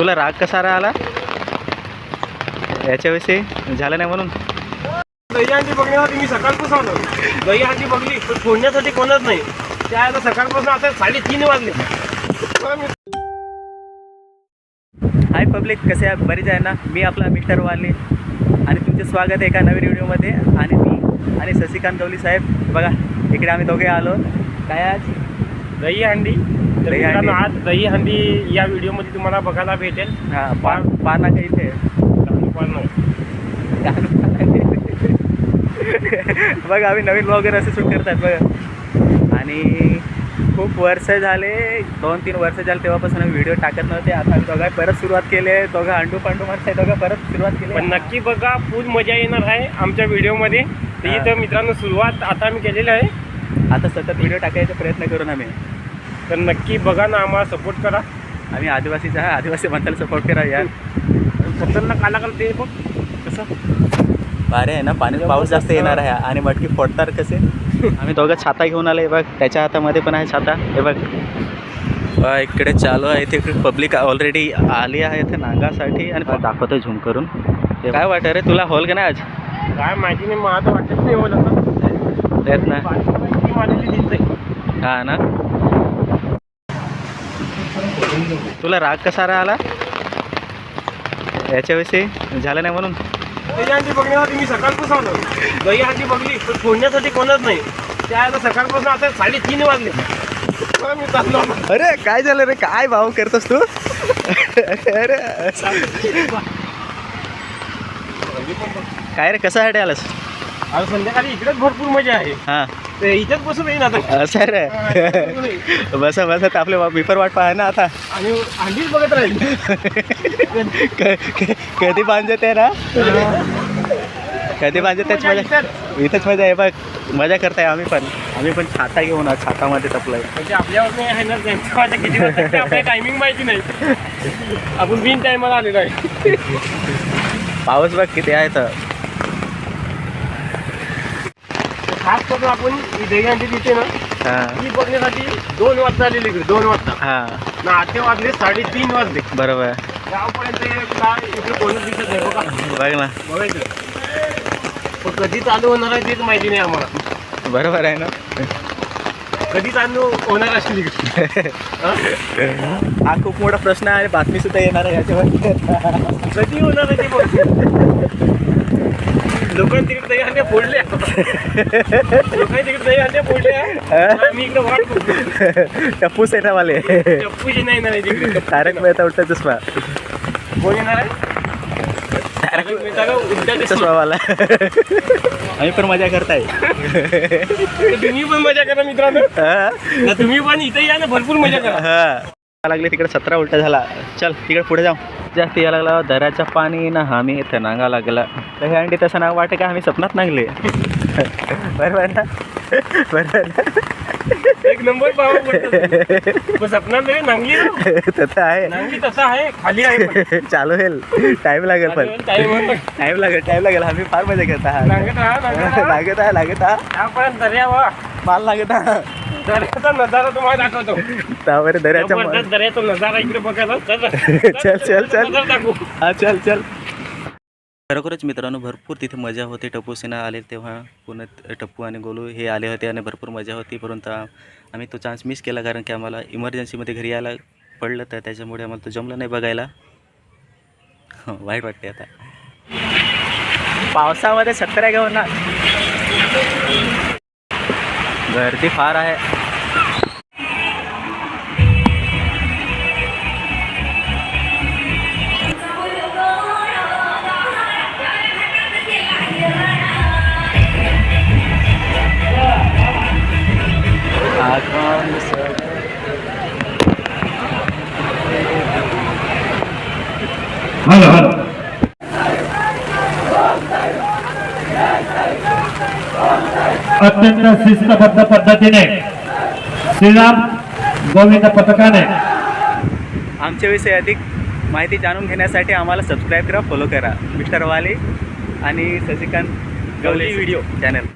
तुला राग कसा आला याच्याविषयी? झालं नाही म्हणून दही अंडी बघण्यासाठी मी सकाळपासून आलो. दही अंडी बघली पण फोडण्यासाठी कोणच नाही. त्याला सकाळपासून आता 3:30 वाजले. हाय पब्लिक, कसे आहे? बरीच आहे ना. मी आपला मिस्टर वाले आणि तुमचे स्वागत आहे एका नवीन व्हिडिओमध्ये. आणि मी आणि शशिकांत गवली साहेब बघा इकडे आम्ही दोघे आलो. काय आज दही हंडी. आज दही हंडी या व्हिडिओमध्ये तुम्हाला बघायला भेटेल. हां, पाना काही इथे बघा आम्ही नवीन ब्लॉगर असे शूट करतात बघा. आणि खूप वर्ष झाले, 2-3 वर्ष झाले तेव्हापासून आम्ही व्हिडिओ टाकत नव्हते. आता आम्ही दोघं परत सुरुवात केली आहे. दोघं अंडू पांडू म्हणतात, दोघं परत सुरुवात केली. पण नक्की बघा, फुल मजा येणार आहे आमच्या व्हिडिओमध्ये. तर मित्रांनो सुरुवात आता आम्ही केलेली आहे. आता सतत व्हिडिओ टाकायचा प्रयत्न करून आम्ही. तर नक्की बघा ना, आम्हाला सपोर्ट करा. आम्ही आदिवासीचा आहे, आदिवासी माणसाला सपोर्ट करा यार. खतरनाक आला ते बघ कसं भारी आहे ना. पाऊस जास्त येणार आहे आणि मटकी फोडतात कसे. आम्ही दोघं छाता घेऊन आले बघ. त्याच्या हातामध्ये पण आहे छाता. हे बघ इकडे चालू आहे. इथे पब्लिक ऑलरेडी आली आहे इथे नागासाठी. आणि दाखवतो झूम करून. काय वाटतं रे तुला, होल का नाही आज? काय माहिती नाही, मला तर वाटत नाही होल असं प्रयत्न. हा ना. तुला राग कसा आला याच्याविषयी? झालं नाही म्हणून दही अंडी बघण्यासाठी मी सकाळपासून आलो. दही अंडी बघली पण फोडण्यासाठी कोणच नाही. त्याला सकाळपासून आता 3:30 वाजले. मी चाललो. अरे काय झालं रे, काय भाव करतोस तू? अरे काय रे, कशासाठी आलास? आज संध्याकाळी इकडेच भरपूर मजा आहे. हां, इथेच बसून येईन आता. असं रे. बसा बसत आपले पेपर वाट पाहाय ना आता. आणि अंडीच बघत राहील. कधी बांधत आहे ना, कधी बांधत आहेच मजा. इथंच मजा आहे बघ. मजा करताय आम्ही पण छाता घेऊन छातामध्ये टपलाय. म्हणजे आपल्यावर नाही आहे ना, त्यांच्या माझ्या किती वाजता आपल्याला टायमिंग माहिती नाही. आपण बिन टायमाला आलेलो आहे. पाऊस बघ किती आहे तर. खास करून आपण ही दही अंडी तिथे ना, हां, ही बघण्यासाठी 2 वाजता आलेली इकडे. 2 वाजता हां ना, 8 वाजले, 3:30 वाजले. बरोबर. गावपर्यंत काय इकडे कोणच दिसत नाही बघा. बघ ना, बघायचं पण कधी चालू होणार आहे तेच माहिती नाही आम्हाला. बरोबर आहे ना. कधी चालू होणार असेल इकडे. हा खूप मोठा प्रश्न आहे. बातमी सुद्धा येणार आहे याच्यावर. कधी होणार आहे ते बघ. लोकांनी तिकडे दही अंड्या फोडल्या. लोकांनी तिकडे दही अंड्या फोडल्या. मी इकडे वाट बघतो. टप्पूस आहे ना वाले. टप्पूची नाही येणार आहे तिकडे. तारक मेहता उलटा चष्मा. कोण येणार आहे? तारक मेहता का उलटा चष्मा वाला. आम्ही पण मजा करताय. तुम्ही पण मजा करा मित्रांनो. तुम्ही पण इथे या ना, भरपूर मजा करा. हा लागले तिकडे 17 उलटा झाला. चल तिकडे पुढे जाऊ. जास्त या लागला दऱ्याच्या पाणी ना, आम्ही इथं नांगा लागला. तर हे अंडी तसं नाव वाटे का आम्ही स्वप्नात नांगले. बरोबर ना, बरोबर. एक नंबर पाव सपना नाही नांगली. तसं आहे, नांगली तसं आहे, खाली आहे. चालू होईल. टाईम लागेल पण. टाईम लागेल. आम्ही फार मजा करत आहात. लागत आपण दर्यावा माल लागत आहात. दर्याचा नजारा तुम्हाला दाखवतो. त्यावर दर्याचा दर्याचा नजारा इकडे बघायला. चल दाखवू. हा चल. खरोखरच मित्रांनो भरपूर तिथे मजा होती. टप्पू सिन्हा आले तेव्हा पुण्यात टप्पू आणि गोलू हे आले होते आणि भरपूर मजा होती. परंतु आम्ही तो चान्स मिस केला, कारण की आम्हाला इमर्जन्सीमध्ये घरी यायला पडलं. तर त्याच्यामुळे आम्हाला तो जमलं नाही बघायला. वाईट वाटते आता पावसामध्ये. 17 घेऊन ना, गर्दी फार आहे. अत्यंत शिस्तबद्ध पद्धतीने श्रीराम गोविंद पथकाने आमच्याविषयी अधिक माहिती जाणून घेण्यासाठी आम्हाला सबस्क्राईब करा, फॉलो करा. मिस्टर वाले आणि शशिकांत गवली व्हिडिओ चॅनल.